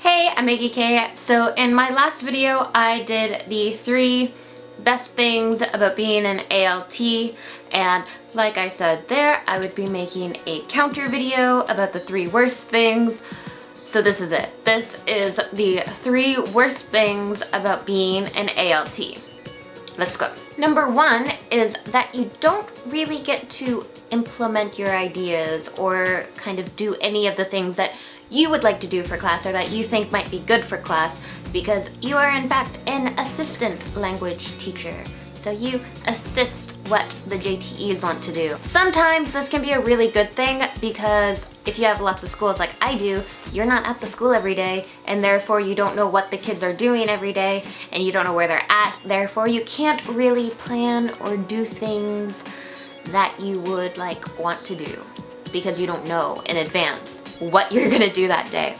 Hey, I'm Meggie Kay. So in my last video, I did the 3 best things about being an ALT, and like I said there, I would be making a counter video about the 3 worst things. So this is it. This is the 3 worst things about being an ALT. Let's go. Number 1 is that you don't really get to implement your ideas or kind of do any of the things that you would like to do for class or that you think might be good for class because you are in fact an assistant language teacher. So you assist what the JTEs want to do. Sometimes this can be a really good thing because if you have lots of schools like I do, you're not at the school every day and therefore you don't know what the kids are doing every day and you don't know where they're at. Therefore you can't really plan or do things that you would want to do because you don't know in advance what you're gonna do that day.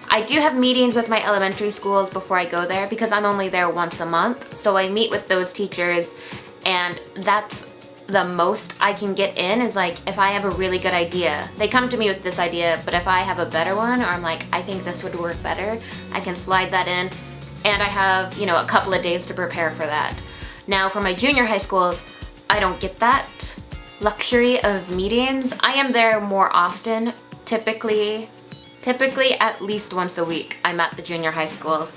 I do have meetings with my elementary schools before I go there because I'm only there once a month. So I meet with those teachers and that's the most I can get in is if I have a really good idea. They come to me with this idea, but if I have a better one or I'm like, I think this would work better, I can slide that in and I have, a couple of days to prepare for that. Now for my junior high schools, I don't get that luxury of meetings. I am there more often, typically at least once a week. I'm at the junior high schools,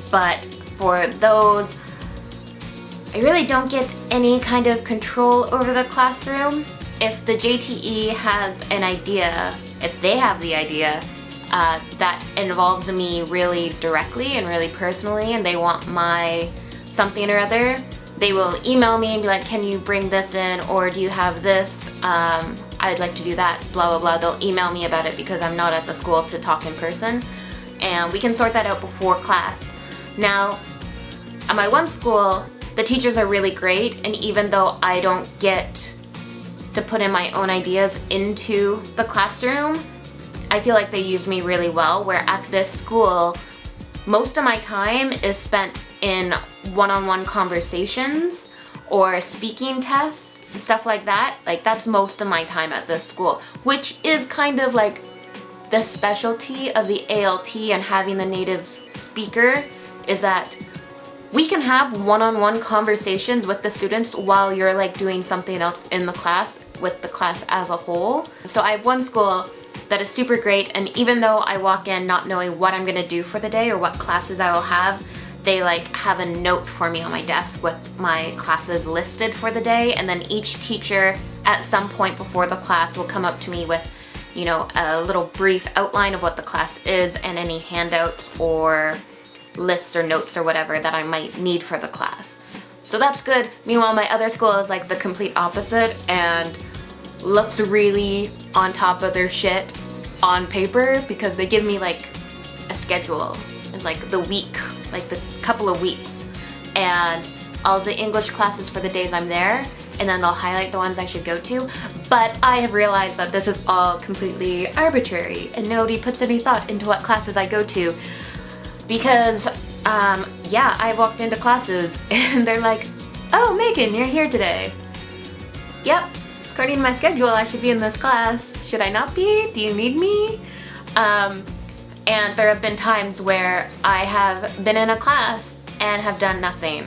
but for those, I really don't get any kind of control over the classroom. If the JTE has an idea, if they have the idea that involves me really directly and really personally and they want my something or other, they will email me and be like, can you bring this in, or do you have this? I'd like to do that, blah, blah, blah. They'll email me about it because I'm not at the school to talk in person. And we can sort that out before class. Now, at my one school, the teachers are really great, and even though I don't get to put in my own ideas into the classroom, I feel like they use me really well, where at this school, most of my time is spent in one-on-one conversations or speaking tests, stuff like that. That's most of my time at this school, which is kind of the specialty of the ALT and having the native speaker is that we can have one-on-one conversations with the students while you're doing something else in the class with the class as a whole. So I have one school that is super great, and even though I walk in not knowing what I'm gonna do for the day or what classes I will have, they have a note for me on my desk with my classes listed for the day, and then each teacher at some point before the class will come up to me with, a little brief outline of what the class is and any handouts or lists or notes or whatever that I might need for the class. So that's good. Meanwhile, my other school is the complete opposite and looks really on top of their shit on paper because they give me a schedule and the week, the couple of weeks, and all the English classes for the days I'm there, and then they'll highlight the ones I should go to. But I have realized that this is all completely arbitrary and nobody puts any thought into what classes I go to because I walked into classes and they're like, oh, Megan, you're here today. Yep, according to my schedule, I should be in this class. Should I not be? Do you need me? And there have been times where I have been in a class and have done nothing.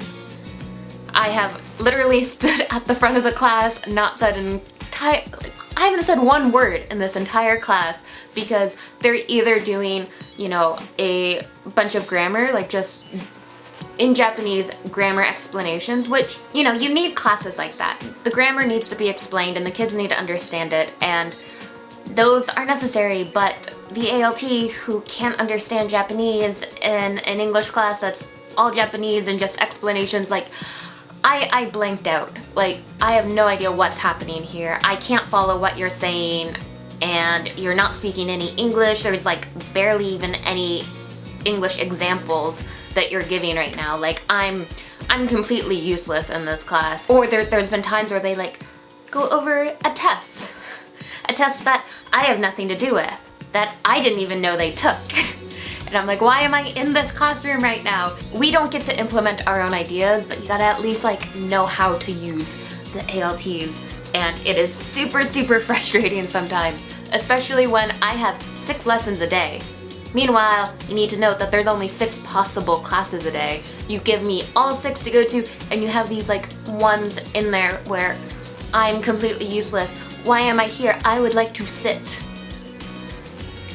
I have literally stood at the front of the class, not said I haven't said one word in this entire class because they're either doing, a bunch of grammar, just in Japanese grammar explanations, which, you need classes like that. The grammar needs to be explained and the kids need to understand it, and those are necessary, but the ALT who can't understand Japanese in an English class that's all Japanese and just explanations, I blanked out. I have no idea what's happening here. I can't follow what you're saying and you're not speaking any English. There's barely even any English examples that you're giving right now. I'm completely useless in this class. Or there's been times where they go over a test that I have nothing to do with, that I didn't even know they took. And I'm like, why am I in this classroom right now? We don't get to implement our own ideas, but you gotta at least know how to use the ALTs. And it is super, super frustrating sometimes, especially when I have 6 lessons a day. Meanwhile, you need to note that there's only 6 possible classes a day. You give me all 6 to go to, and you have these like ones in there where I'm completely useless. Why am I here? I would like to sit.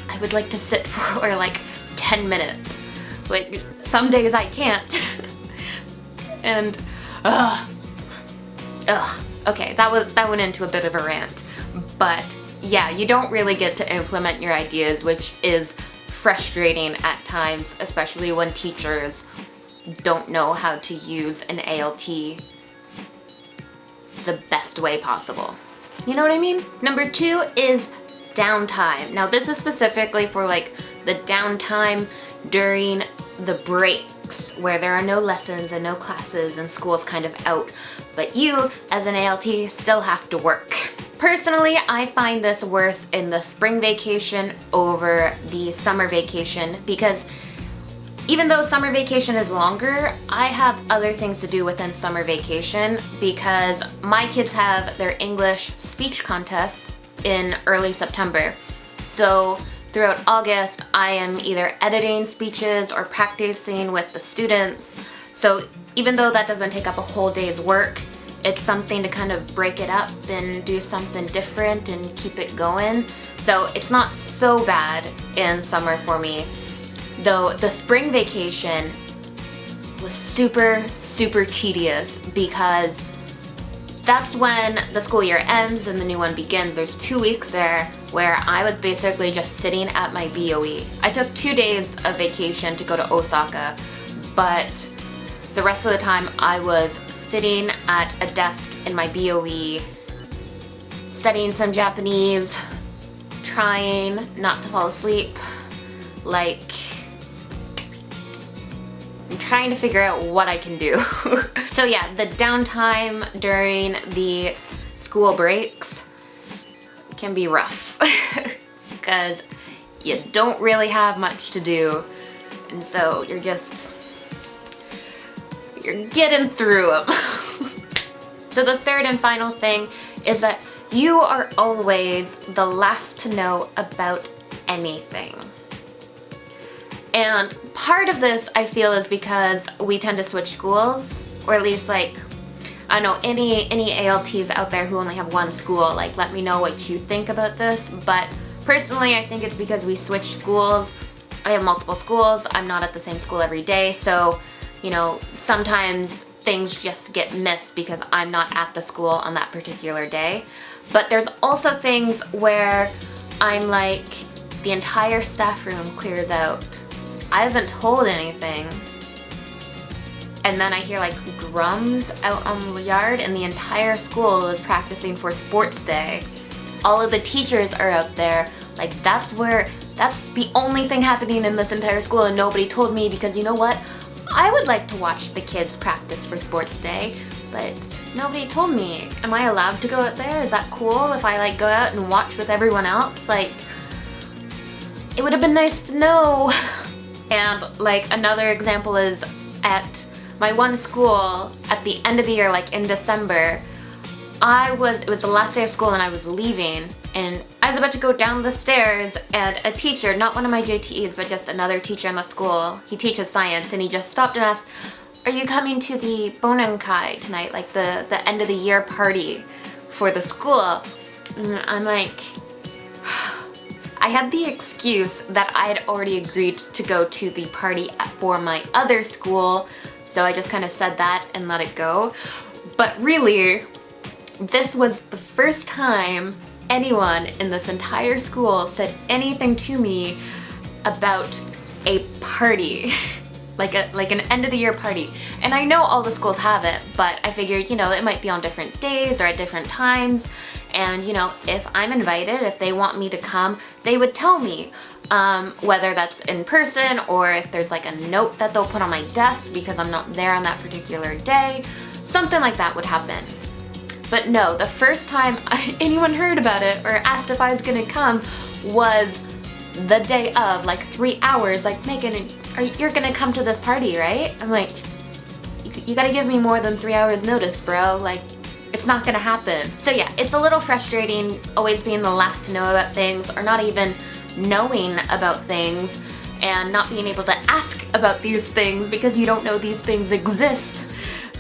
I would like to sit for like 10 minutes. Like, some days I can't. And, okay, that went into a bit of a rant. But yeah, you don't really get to implement your ideas, which is frustrating at times, especially when teachers don't know how to use an ALT the best way possible. You know what I mean? Number 2 is downtime. Now this is specifically for like the downtime during the breaks where there are no lessons and no classes and school's kind of out, but you as an ALT still have to work. Personally, I find this worse in the spring vacation over the summer vacation because even though summer vacation is longer, I have other things to do within summer vacation because my kids have their English speech contest in early September. So throughout August, I am either editing speeches or practicing with the students. So even though that doesn't take up a whole day's work, it's something to kind of break it up and do something different and keep it going. So it's not so bad in summer for me. Though the spring vacation was super, super tedious because that's when the school year ends and the new one begins. There's 2 weeks there where I was basically just sitting at my BOE. I took 2 days of vacation to go to Osaka, but the rest of the time I was sitting at a desk in my BOE, studying some Japanese, trying not to fall asleep, like I'm trying to figure out what I can do. So yeah, the downtime during the school breaks can be rough because you don't really have much to do, and so you're getting through them. So the third and final thing is that you are always the last to know about anything. And part of this, I feel, is because we tend to switch schools, or at least like, I don't know, any ALTs out there who only have one school, like let me know what you think about this. But personally, I think it's because we switch schools. I have multiple schools. I'm not at the same school every day, so you know, sometimes things just get missed because I'm not at the school on that particular day. But there's also things where I'm like, the entire staff room clears out. I wasn't told anything. And then I hear like drums out on the yard and the entire school is practicing for sports day. All of the teachers are out there. Like that's the only thing happening in this entire school and nobody told me because you know what? I would like to watch the kids practice for sports day, but nobody told me. Am I allowed to go out there? Is that cool if I like go out and watch with everyone else? Like, it would have been nice to know. And like another example is at my one school at the end of the year, like in December, it was the last day of school and I was leaving and I was about to go down the stairs and a teacher, not one of my JTEs, but just another teacher in the school, he teaches science, and he just stopped and asked, are you coming to the Bonenkai tonight, like the end of the year party for the school? And I'm like, I had the excuse that I had already agreed to go to the party for my other school, so I just kind of said that and let it go. But really, this was the first time anyone in this entire school said anything to me about a party, like an end of the year party. And I know all the schools have it, but I figured, you know, it might be on different days or at different times. And you know, if I'm invited, if they want me to come, they would tell me, whether that's in person or if there's like a note that they'll put on my desk because I'm not there on that particular day, something like that would happen. But no, the first time anyone heard about it or asked if I was gonna come was the day of, like 3 hours, like, Megan, you're gonna come to this party, right? I'm like, you gotta give me more than 3 hours notice, bro. Like, it's not gonna happen. So yeah, it's a little frustrating always being the last to know about things or not even knowing about things and not being able to ask about these things because you don't know these things exist.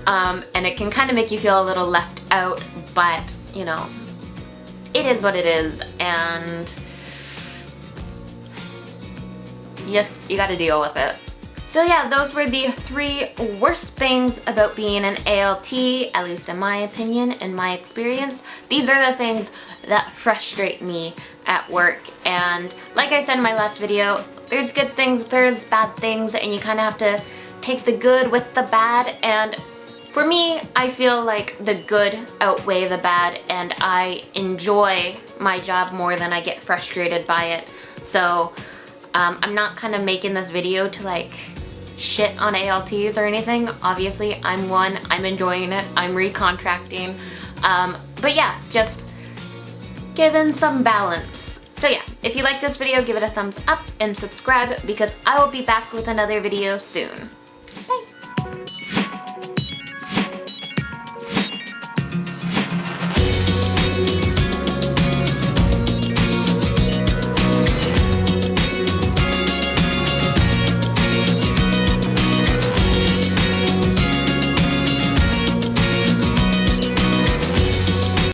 And it can kind of make you feel a little left out, but you know, it is what it is, and yes, you gotta deal with it. So yeah, those were the 3 worst things about being an ALT, at least in my opinion, in my experience. These are the things that frustrate me at work, and like I said in my last video, there's good things, there's bad things, and you kind of have to take the good with the bad, and for me, I feel like the good outweigh the bad, and I enjoy my job more than I get frustrated by it. So I'm not kind of making this video to like shit on ALTs or anything. Obviously, I'm one, I'm enjoying it, I'm recontracting. But yeah, just giving some balance. So yeah, if you like this video, give it a thumbs up and subscribe because I will be back with another video soon.